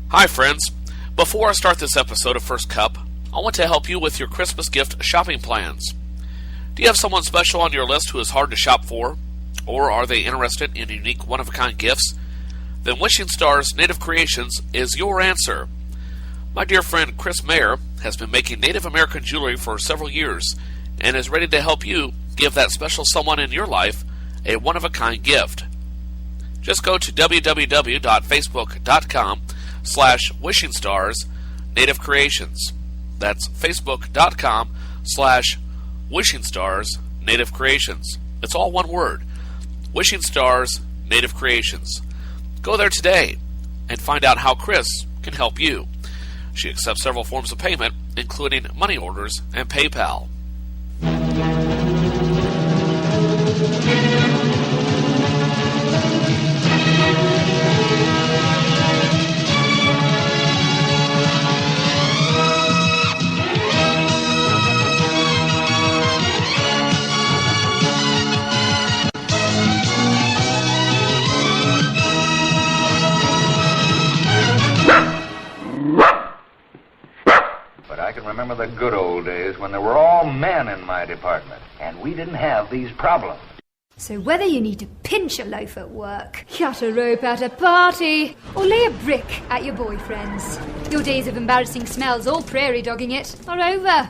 Hi friends, before I start this episode of First Cup, I want to help you with your Christmas gift shopping plans. Do you have someone special on your list who is hard to shop for? Or are they interested in unique one-of-a-kind gifts? Then Wishing Stars Native Creations is your answer. My dear friend Chris Mayer has been making Native American jewelry for several years and is ready to help you give that special someone in your life a one-of-a-kind gift. Just go to www.facebook.com/Wishing Stars Native Creations. That's facebook.com/Wishing Stars Native Creations. It's all one word. Wishing Stars Native Creations. Go there today and find out how Chris can help you. She accepts several forms of payment, including money orders and PayPal. I can remember the good old days when there were all men in my department, and we didn't have these problems. So whether you need to pinch a loaf at work, cut a rope at a party, or lay a brick at your boyfriend's, your days of embarrassing smells or prairie dogging it are over.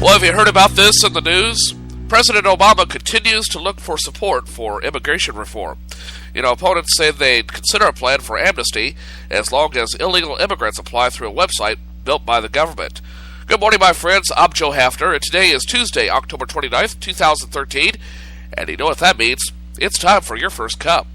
Well, have you heard about this in the news? President Obama continues to look for support for immigration reform. Opponents say they'd consider a plan for amnesty as long as illegal immigrants apply through a website built by the government. Good morning, my friends. I'm Joe Hafner, and today is Tuesday, October 29th, 2013. And you know what that means? It's time for your first cup.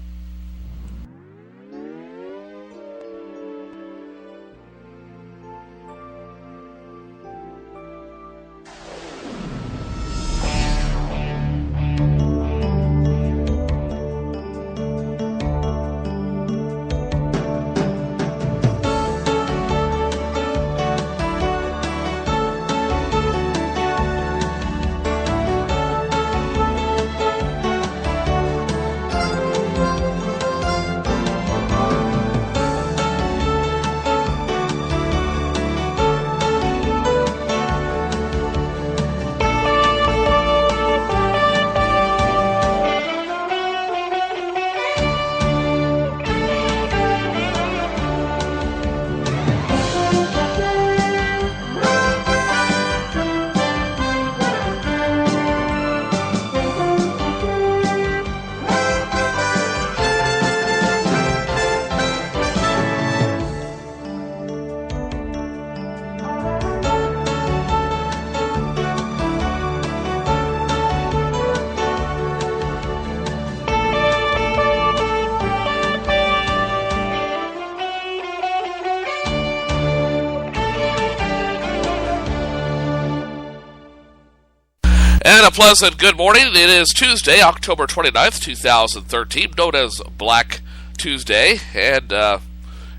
And a pleasant good morning. It is Tuesday, October 29th, 2013, known as Black Tuesday. And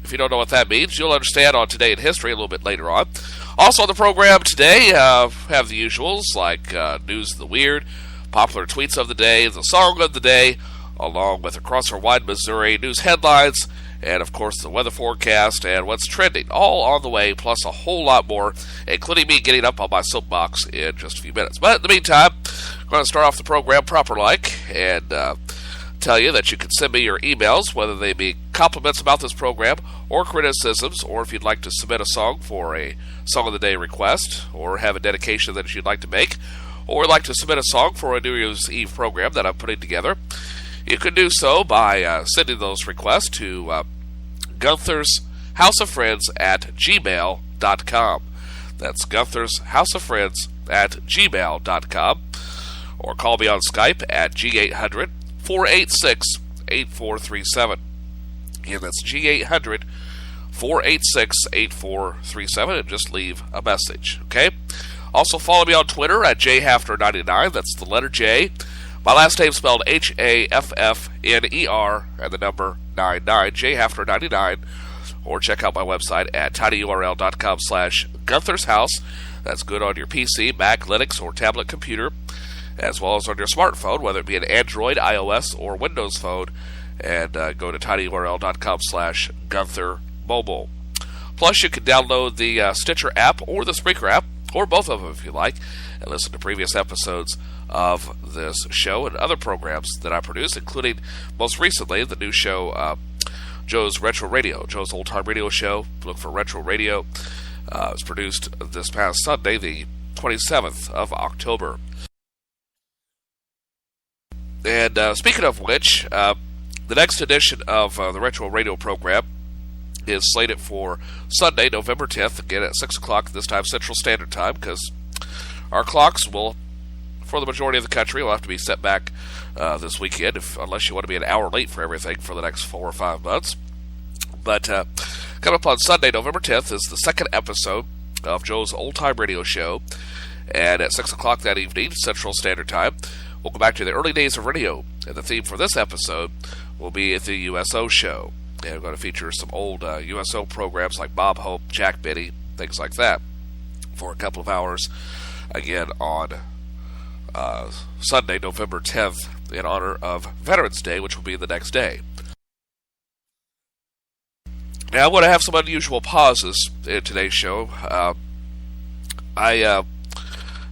if you don't know what that means, you'll understand on Today in History a little bit later on. Also on the program today, have the usuals like News of the Weird, popular tweets of the day, the song of the day, along with Across Our Wide Missouri news headlines, and of course the weather forecast and what's trending, all on the way, plus a whole lot more, including me getting up on my soapbox in just a few minutes. But in the meantime, I'm going to start off the program proper-like and tell you that you can send me your emails, whether they be compliments about this program or criticisms, or if you'd like to submit a song for a Song of the Day request, or have a dedication that you'd like to make, or would like to submit a song for a New Year's Eve program that I'm putting together. You can do so by sending those requests to Gunther's House of Friends at gmail.com. That's Gunther's House of Friends at gmail.com. Or call me on Skype at G800-486-8437. Again, that's G800-486-8437, and just leave a message, okay? Also, follow me on Twitter at jhafner99. That's the letter J. My last name spelled Haffner and the number 99, jhafner99. Or check out my website at tinyurl.com/Gunther's House. That's good on your PC, Mac, Linux, or tablet computer, as well as on your smartphone, whether it be an Android, iOS, or Windows phone. And go to tinyurl.com/Gunther Mobile. Plus, you can download the Stitcher app or the Spreaker app, or both of them if you like, and listen to previous episodes of this show and other programs that I produce, including, most recently, the new show, Joe's Retro Radio, Joe's Old Time Radio Show. Look for Retro Radio. It was produced this past Sunday, the 27th of October. And speaking of which, the next edition of the Retro Radio program is slated for Sunday, November 10th, again at 6 o'clock, this time Central Standard Time, because our clocks will, for the majority of the country, will have to be set back this weekend, unless you want to be an hour late for everything for the next 4 or 5 months. But coming up on Sunday, November 10th, is the second episode of Joe's Old Time Radio Show, and at 6 o'clock that evening, Central Standard Time, we'll go back to the early days of radio, and the theme for this episode will be the USO Show. And we're going to feature some old USO programs like Bob Hope, Jack Benny, things like that, for a couple of hours, again on Sunday, November 10th, in honor of Veterans Day, which will be the next day. Now, I'm going to have some unusual pauses in today's show. I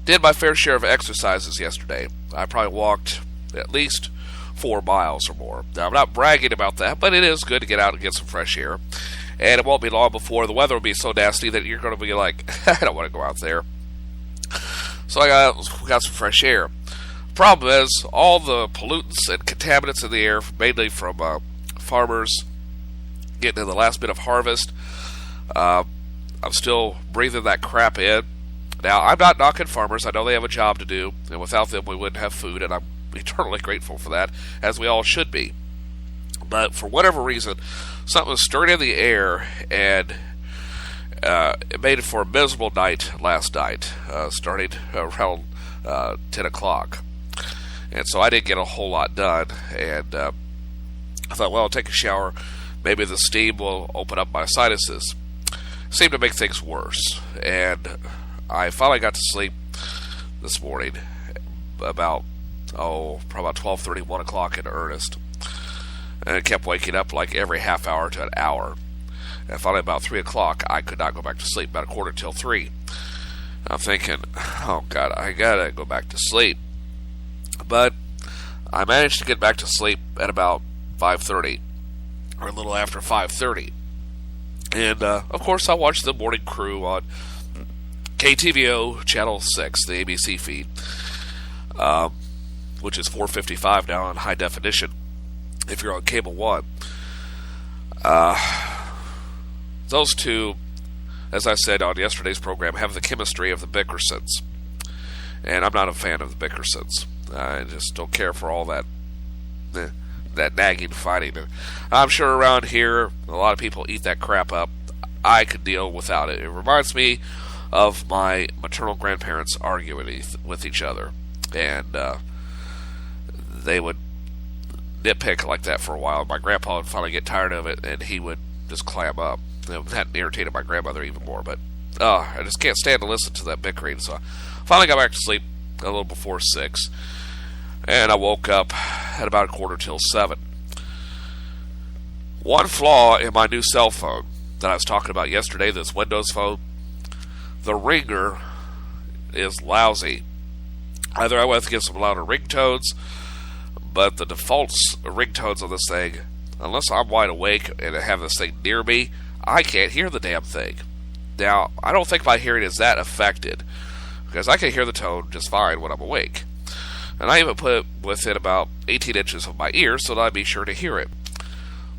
did my fair share of exercises yesterday. I probably walked at least 4 miles or more. Now, I'm not bragging about that, but it is good to get out and get some fresh air. And it won't be long before the weather will be so nasty that you're going to be like, I don't want to go out there. So I got some fresh air. Problem is, all the pollutants and contaminants in the air, mainly from farmers getting in the last bit of harvest, I'm still breathing that crap in. Now, I'm not knocking farmers. I know they have a job to do, and without them we wouldn't have food, and I'm eternally grateful for that, as we all should be. But for whatever reason, something was stirred in the air, and it made it for a miserable night last night, starting around 10 o'clock. And so I didn't get a whole lot done, and I thought, well, I'll take a shower. Maybe the steam will open up my sinuses. Seemed to make things worse, and I finally got to sleep this morning about, probably about 12:30, 1 o'clock in earnest. And I kept waking up like every half hour to an hour. And finally about 3 o'clock, I could not go back to sleep, about 2:45 till 3. I'm thinking, oh God, I gotta go back to sleep. But I managed to get back to sleep at about 5:30, or a little after 5:30. And, of course, I watched the morning crew on KTVO Channel 6, the ABC feed, which is 455 now in high definition, if you're on Cable 1. Those two, as I said on yesterday's program, have the chemistry of the Bickersons. And I'm not a fan of the Bickersons. I just don't care for all that nagging fighting. And I'm sure around here, a lot of people eat that crap up. I could deal without it. It reminds me of my maternal grandparents arguing with each other. And they would nitpick like that for a while. My grandpa would finally get tired of it, and he would just clam up. That irritated my grandmother even more. But I just can't stand to listen to that bickering. So I finally got back to sleep a little before 6. And I woke up at about 2:45 till 7. One flaw in my new cell phone that I was talking about yesterday, this Windows phone, the ringer is lousy. Either I want to get some louder ringtones, but the default ringtones on this thing, unless I'm wide awake and I have this thing near me, I can't hear the damn thing. Now, I don't think my hearing is that affected, because I can hear the tone just fine when I'm awake. And I even put it within about 18 inches of my ear so that I'd be sure to hear it.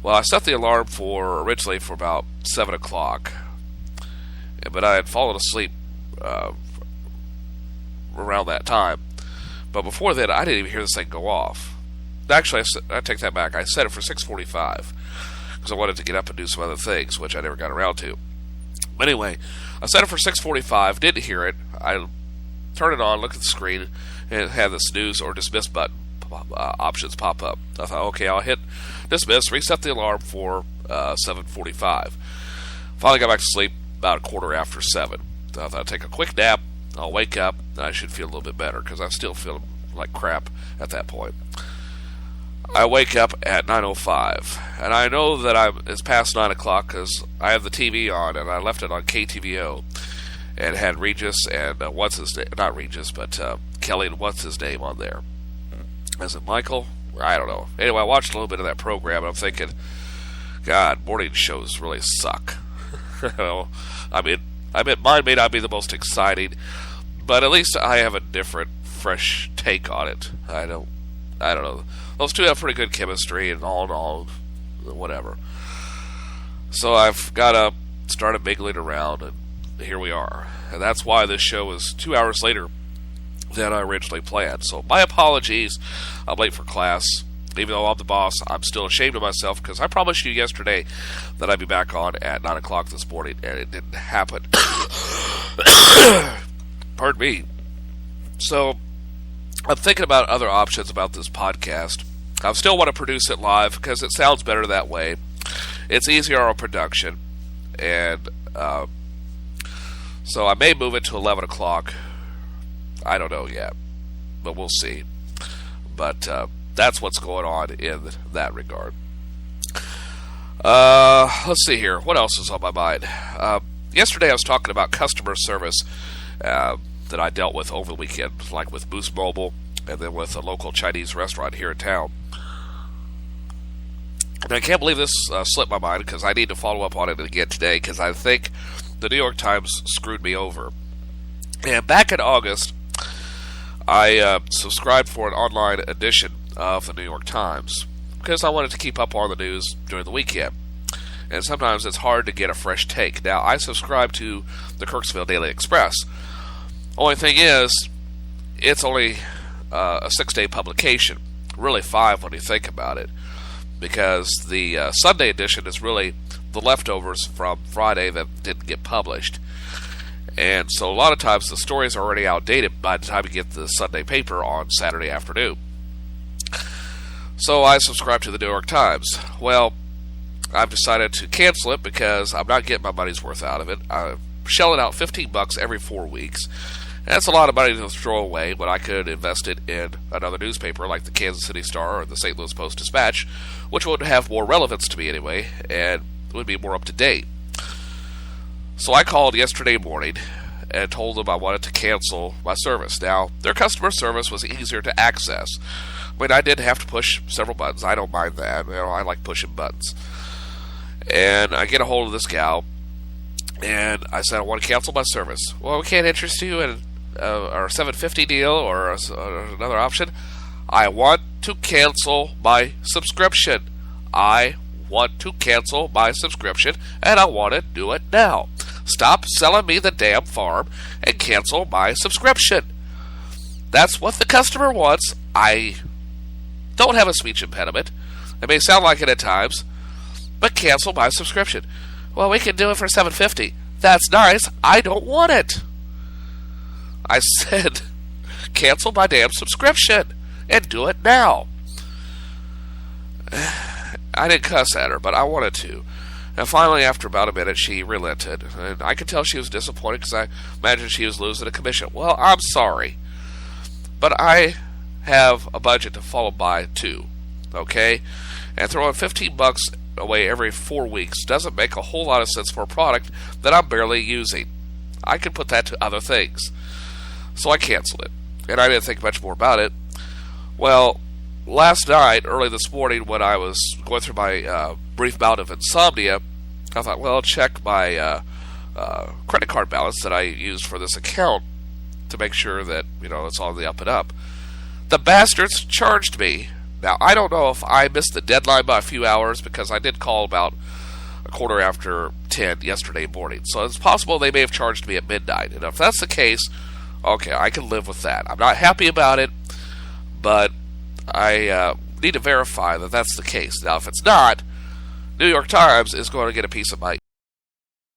Well, I set the alarm originally for about 7 o'clock, but I had fallen asleep around that time. But before then, I didn't even hear this thing go off. Actually, I take that back. I set it for 6:45 because I wanted to get up and do some other things, which I never got around to. But anyway, I set it for 6:45, didn't hear it. I turn it on, look at the screen, and have the snooze or dismiss button options pop up. I thought, okay, I'll hit dismiss, reset the alarm for 7:45. Finally got back to sleep about 7:15. So I thought I'd take a quick nap, I'll wake up, and I should feel a little bit better, because I still feel like crap at that point. I wake up at 9:05, and I know that it's past 9 o'clock because I have the TV on, and I left it on KTVO, and had Regis and not Regis, but Kelly and what's his name on there. Is it Michael? I don't know. Anyway, I watched a little bit of that program, and I'm thinking, God, morning shows really suck. I mean, mine may not be the most exciting, but at least I have a different, fresh take on it. I don't know. Those two have pretty good chemistry, and all in all, whatever. So I've got up, started mingling around, and here we are. And that's why this show is 2 hours later than I originally planned. So my apologies. I'm late for class. Even though I'm the boss, I'm still ashamed of myself, because I promised you yesterday that I'd be back on at 9 o'clock this morning, and it didn't happen. Pardon me. So I'm thinking about other options about this podcast. I still want to produce it live because it sounds better that way. It's easier on production, and so I may move it to 11 o'clock. I don't know yet, but we'll see. But that's what's going on in that regard. Let's see here. What else is on my mind? Yesterday I was talking about customer service that I dealt with over the weekend, like with Boost Mobile, and then with a local Chinese restaurant here in town. And I can't believe this slipped my mind, because I need to follow up on it again today, because I think the New York Times screwed me over. And back in August, I subscribed for an online edition of the New York Times, because I wanted to keep up on the news during the weekend. And sometimes it's hard to get a fresh take. Now, I subscribe to the Kirksville Daily Express. Only thing is, it's only a 6-day publication. Really 5 when you think about it. Because the Sunday edition is really the leftovers from Friday that didn't get published. And so a lot of times the stories are already outdated by the time you get the Sunday paper on Saturday afternoon. So I subscribe to the New York Times. Well, I've decided to cancel it because I'm not getting my money's worth out of it. I'm shelling out $15 every 4 weeks. That's a lot of money to throw away when I could invest it in another newspaper like the Kansas City Star or the St. Louis Post-Dispatch, which would have more relevance to me anyway, and would be more up to date. So I called yesterday morning and told them I wanted to cancel my service. Now, their customer service was easier to access. I mean, I did have to push several buttons. I don't mind that. You know, I like pushing buttons. And I get a hold of this gal, and I said, I want to cancel my service. Well, we can't interest you in our $7.50 deal or another option. I want to cancel my subscription. I want to cancel my subscription, and I want to do it now. Stop selling me the damn farm and cancel my subscription. That's what the customer wants. I don't have a speech impediment. It may sound like it at times, but cancel my subscription. Well, we can do it for $7.50. That's nice. I don't want it. I said, cancel my damn subscription and do it now. I didn't cuss at her, but I wanted to. And finally, after about a minute, she relented. And I could tell she was disappointed because I imagined she was losing a commission. Well, I'm sorry, but I have a budget to follow by too, okay? And throwing $15 away every 4 weeks doesn't make a whole lot of sense for a product that I'm barely using. I could put that to other things. So I canceled it, and I didn't think much more about it. Well, last night, early this morning, when I was going through my brief bout of insomnia, I thought, well, I'll check my credit card balance that I used for this account to make sure that, you know, it's on the up and up. The bastards charged me. Now, I don't know if I missed the deadline by a few hours, because I did call about 10:15 yesterday morning. So it's possible they may have charged me at midnight. And if that's the case, okay, I can live with that. I'm not happy about it, but I need to verify that that's the case. Now, if it's not, New York Times is going to get a piece of my